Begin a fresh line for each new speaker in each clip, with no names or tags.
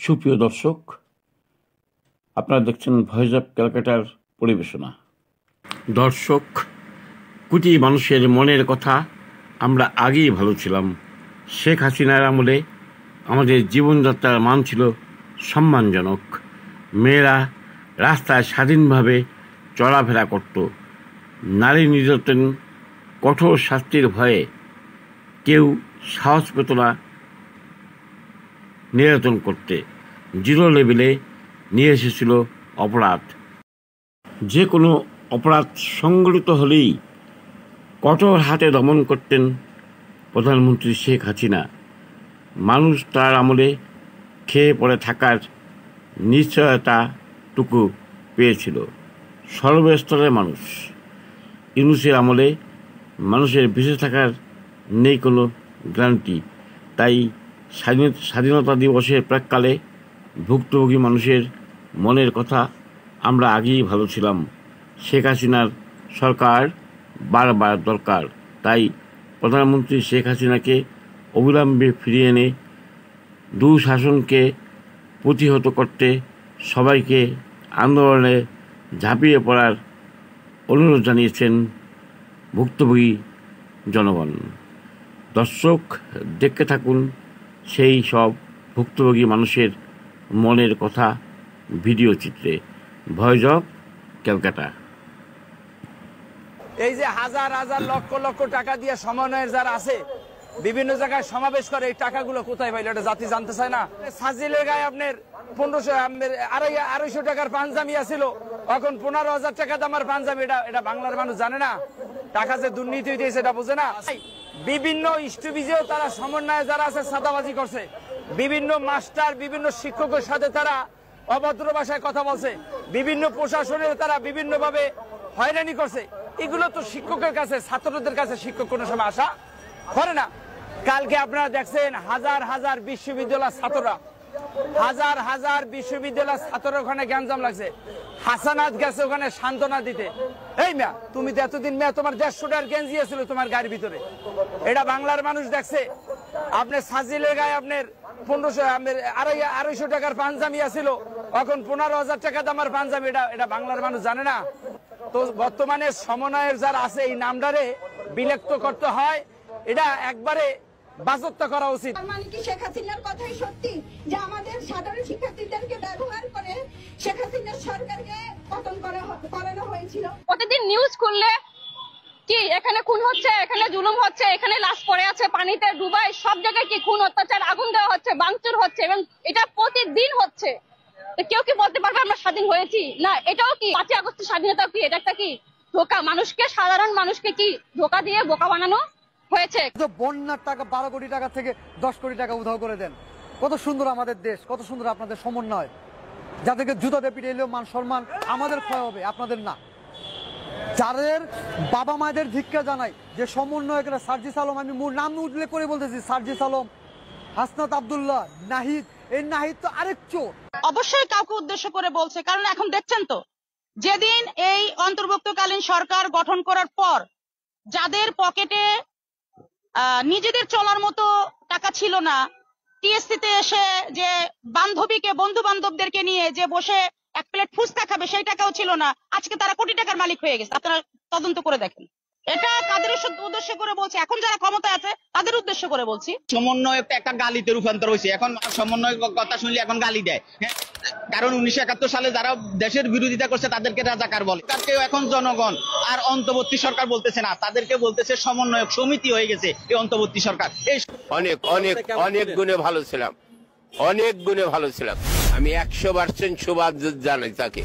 সুপ্রিয় দর্শক, আপনারা দেখছেন ভয়েস অফ ক্যালকাটার পরিবেশনা। দর্শক, কোটি মানুষের মনের কথা আমরা আগেই ভালো ছিলাম। শেখ হাসিনার আমলে আমাদের জীবনযাত্রার মান ছিল সম্মানজনক। মেয়েরা রাস্তায় স্বাধীনভাবে চলাফেরা করত। নারী নির্যাতন, কঠোর শাস্তির ভয়ে কেউ সাহস পেত না নির্যাতন করতে। জিরো লেভেলে নিয়ে এসেছিল অপরাধ। যে কোনো অপরাধ সংগঠিত হলেই কঠোর হাতে দমন করতেন প্রধানমন্ত্রী শেখ হাসিনা। মানুষ তার আমলে খেয়ে পড়ে থাকার নিশ্চয়তাটুকু পেয়েছিল। সর্বস্তরের মানুষ। ইউনূসের আমলে মানুষের বেঁচে থাকার নেই কোনো গ্যারান্টি। তাই স্বাধীনতা দিবসের প্রাক্কালে ভুক্তভোগী মানুষের মনের কথা আমরা আগেই ভালো ছিলাম। শেখ হাসিনার সরকার বারবার দরকার। তাই প্রধানমন্ত্রী শেখ হাসিনাকে অবিলম্বে ফিরিয়ে এনে দুঃশাসনকে প্রতিহত করতে সবাইকে আন্দোলনে ঝাঁপিয়ে পড়ার অনুরোধ জানিয়েছেন ভুক্তভোগী জনগণ। দর্শক, দেখতে থাকুন সেই সব ভুক্তভোগী মানুষের মনের কথা ভিডিও চিত্রে। Voice of Calcutta.
এই যে হাজার হাজার লক্ষ লক্ষ টাকা দিয়ে সমন্বয়ের যারা আছে, বিভিন্ন জায়গায় সমাবেশ করে, এই টাকাগুলো কোথায় পাইল এটা জাতি জানতে চায় না। সাজিলের গায়ে আপনার 250 টাকার পাঞ্জাবি আছিল, এখন 15,000 টাকা দামের পাঞ্জাবি। এটা বাংলার মানুষ জানে না। টাকা যে দুর্নীতি হইতেছে এটা বোঝে না। বিভিন্ন স্টুডিজেও তারা সমন্বয়ে যারা আছে সাদাবাজি করছে। বিভিন্ন মাস্টার, বিভিন্ন শিক্ষকের সাথে তারা অভদ্র ভাষায় কথা বলছে। বিভিন্ন প্রশাসনের তারা বিভিন্নভাবে হয়রানি করছে। এগুলো তো শিক্ষকের কাছে, ছাত্রদের কাছে শিক্ষক কোনো সময় আশা করে না। কালকে আপনারা দেখছেন হাজার হাজার বিশ্ববিদ্যালয়ের ছাত্ররা, হাজার হাজার বিশ্ববিদ্যালয়ের ছাত্ররা ওখানে গ্যাঞ্জাম লাগছে। হাসানাত গেছে ওখানে সান্ত্বনা দিতে। এই মেয়া, তুমি তো এতদিন মেয়া তোমার 150 টাকার গেঞ্জি ছিল তোমার গাড়ির ভিতরে, এটা বাংলার মানুষ দেখছে। আপনার সাজিলের গায়ে আপনার 250 টাকার পাঞ্জাবি আছিল, এখন 15,000 টাকা দামের পাঞ্জাবি। এটা বাংলার মানুষ জানে না। তো বর্তমানে সমন্বয়ের যারা আছে এই নামটারে বিলুপ্ত করতে হয়, এটা একবারে বাজেয়াপ্ত করা উচিত।
মানে কি শেখ হাসিনার কথাই সত্যি যে আমাদের সাধারণ শিক্ষার্থীদেরকে ব্যবহার করে শেখ হাসিনার সরকারকে পতন করানো হয়েছিল?
প্রতিদিন নিউজ খুললে কি এখানে খুন হচ্ছে, এখানে জুলুম হচ্ছে, এখানে লাশ পড়ে আছে পানিতে ডুবাই, সব জায়গায় কি খুন, অত্যাচার, আগুন দেওয়া হচ্ছে, ভাঙচুর হচ্ছে, এবং এটা প্রতিদিন হচ্ছে। কেউ কি বলতে পারবে আমরা স্বাধীন হয়েছি? না। এটাও কি 5 আগস্টের স্বাধীনতা কি এটা একটা কি ধোকা? মানুষকে, সাধারণ মানুষকে কি ধোকা দিয়ে বোকা বানানো হয়েছে?
বন্যার টাকা 12 কোটি টাকা থেকে 10 কোটি টাকা উধাও করে দেন। কত সুন্দর আমাদের দেশ, কত সুন্দর আপনাদের সমন্বয়। যাদেরকে জুতাতে পিটাইলেও মান সম্মান আমাদের ক্ষয় হবে, আপনাদের না। যাদের বাবা মায়েদের ধিক্কার জানাই যে সমন্বয়করা, সার্জিস আলম, আমি নাম উল্লেখ করে বলতেছি, সার্জিস আলম, হাসনাত আব্দুল্লাহ, নাহিদ। এই নাহিদ তো আরেক চোর।
অবশ্যই কাউকে উদ্দেশ্য করে বলছে, কারণ এখন দেখছেন তো যেদিন এই অন্তর্বর্তীকালীন সরকার গঠন করার পর যাদের পকেটে নিজেদের চলার মতো টাকা ছিল না, টিএসসিতে এসে যে বান্ধবীকে, বন্ধু বান্ধবদেরকে নিয়ে যে বসে এক প্লেট ফুচকা খাবে সেই টাকাও ছিল না, আজকে তারা কোটি টাকার মালিক হয়ে গেছে। আপনারা তদন্ত করে দেখেন। এটা কাদের উদ্দেশ্য করে বলছি? এখন যারা ক্ষমতা আছে তাদের উদ্দেশ্য করে বলছি।
সমন্বয় একটা গালিতে রূপান্তর হয়েছে। এখন সমন্বয় কথা শুনলে এখন গালি দেয়। কারণ 1971 সালে যারা দেশের বিরোধিতা করছে তাদেরকে রাজাকার বলে। তাদেরকেও এখন জনগণ আর অন্তর্বর্তী সরকার বলতেছে না, তাদেরকে বলতেছে সমন্বয়ক সমিতি হয়ে গেছে এই অন্তর্বর্তী সরকার। এই
অনেক অনেক অনেক গুণে ভালো ছিলাম, অনেক গুণে ভালো ছিলাম। আমি 100% সুবাদ জানাই তাকে।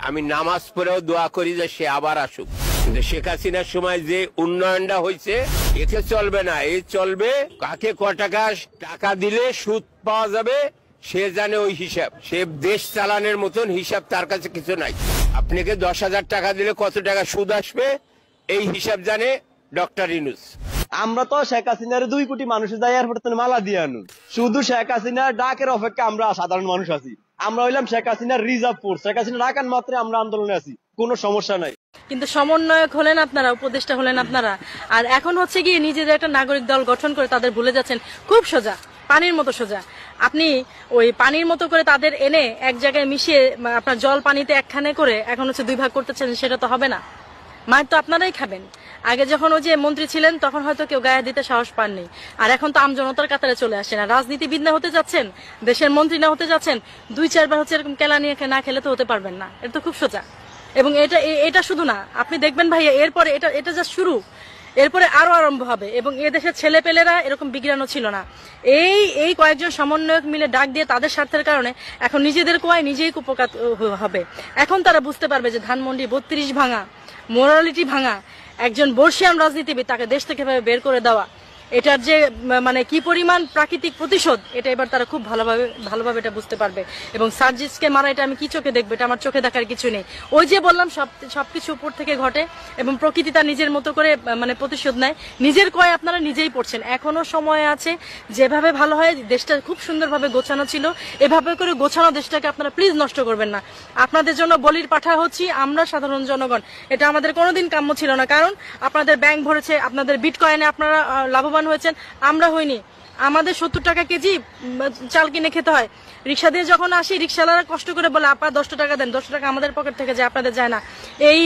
আমি নামাজ পড়েও দোয়া করি যে সে আবার আসুক। কিন্তু শেখ হাসিনার সময় যে উন্নয়নটা হয়েছে এতে চলবে না। এই চলবে কাকে টাকা দিলে সুদ পাওয়া যাবে, সে জানে ওই হিসাব। সে দেশ চালানোর মতন হিসাব তার কাছে কিছু নাই। আপনাকে 10,000 টাকা দিলে কত টাকা সুদ আসবে এই হিসাব জানে ডক্টর ইউনূস।
আমরা তো শেখ হাসিনার 2 কোটি মানুষের যাই এয়ারপোর্টে মালা দিয়ে আনু। শুধু শেখ হাসিনার ডাকের অপেক্ষা আমরা সাধারণ মানুষ আছি। আমরা হইলাম শেখ হাসিনার রিজার্ভ ফোর্স। শেখ হাসিনা ডাকান মাত্রে আমরা আন্দোলনে আছি, কোনো সমস্যা নাই।
কিন্তু সমন্বয়ক হলেন আপনারা, উপদেষ্টা হলেন আপনারা, আর এখন হচ্ছে কি নিজেদের একটা নাগরিক দল গঠন করে তাদের ভুলে যাচ্ছেন। খুব সোজা, পানির মতো সোজা। আপনি ওই পানির মতো করে তাদের এনে এক জায়গায় মিশিয়ে আপনার জল পানিতে একখানে করে এখন হচ্ছে 2 ভাগ করতেছেন, সেটা তো হবে না। মার তো আপনারাই খাবেন। আগে যখন ওই যে মন্ত্রী ছিলেন তখন হয়তো কেউ গায়ে দিতে সাহস পাননি, আর এখন তো আমজনতার কাতারে চলে আসেন। আর রাজনীতিবিদ না হতে যাচ্ছেন, দেশের মন্ত্রী না হতে যাচ্ছেন, 2-4 বার হচ্ছে এরকম কেলা নিয়ে না খেলে তো হতে পারবেন না। এটা তো খুব সোজা। এবং এটা শুধু না, আপনি দেখবেন ভাইয়া এরপরে এটা জাস্ট শুরু, এরপরে আরো আরম্ভ হবে। এবং এ দেশের ছেলেপেলেরা এরকম বিজ্ঞানও ছিল না। এই কয়েকজন সমন্বয়ক মিলে ডাক দিয়ে তাদের স্বার্থের কারণে এখন নিজেদের কোয়ায় নিজেই কুপকাত হবে। এখন তারা বুঝতে পারবে যে ধানমন্ডি 32 ভাঙা, মোরালিটি ভাঙা একজন বর্ষিয়ান রাজনীতিবিদ, তাকে দেশ থেকে বের করে দেওয়া, এটার যে মানে কি পরিমাণ প্রাকৃতিক প্রতিশোধ, এটা এবার তারা খুব ভালোভাবে এটা বুঝতে পারবে। এবং সার্জিসকে মারা এটা আমি কি চোখে দেখবো, এটা আমার চোখে দেখার কিছু নেই। ওই যে বললাম সবকিছু উপর থেকে ঘটে এবং প্রকৃতি তার নিজের মতো করে মানে প্রতিশোধ নেয়। নিজের কয় আপনারা নিজেই পড়ছেন। এখনো সময় আছে, যেভাবে ভালো হয়, দেশটা খুব সুন্দরভাবে গোছানো ছিল, এভাবে করে গোছানো দেশটাকে আপনারা প্লিজ নষ্ট করবেন না। আপনাদের জন্য বলির পাঠা হচ্ছি আমরা সাধারণ জনগণ। এটা আমাদের কোনোদিন কাম্য ছিল না, কারণ আপনাদের ব্যাংক ভরেছে, আপনাদের বিটকয়েনে আপনারা লাভবান হয়েছেন, আমরা হইনি। আমাদের 70 টাকা কেজি চাল কিনে খেতে হয়। রিক্সা দিয়ে যখন আসি, রিক্সাওয়ালারা কষ্ট করে বলে আপা 10 টাকা দেন, 10 টাকা আমাদের পকেট থেকে যায়, আপনাদের যায় না। এই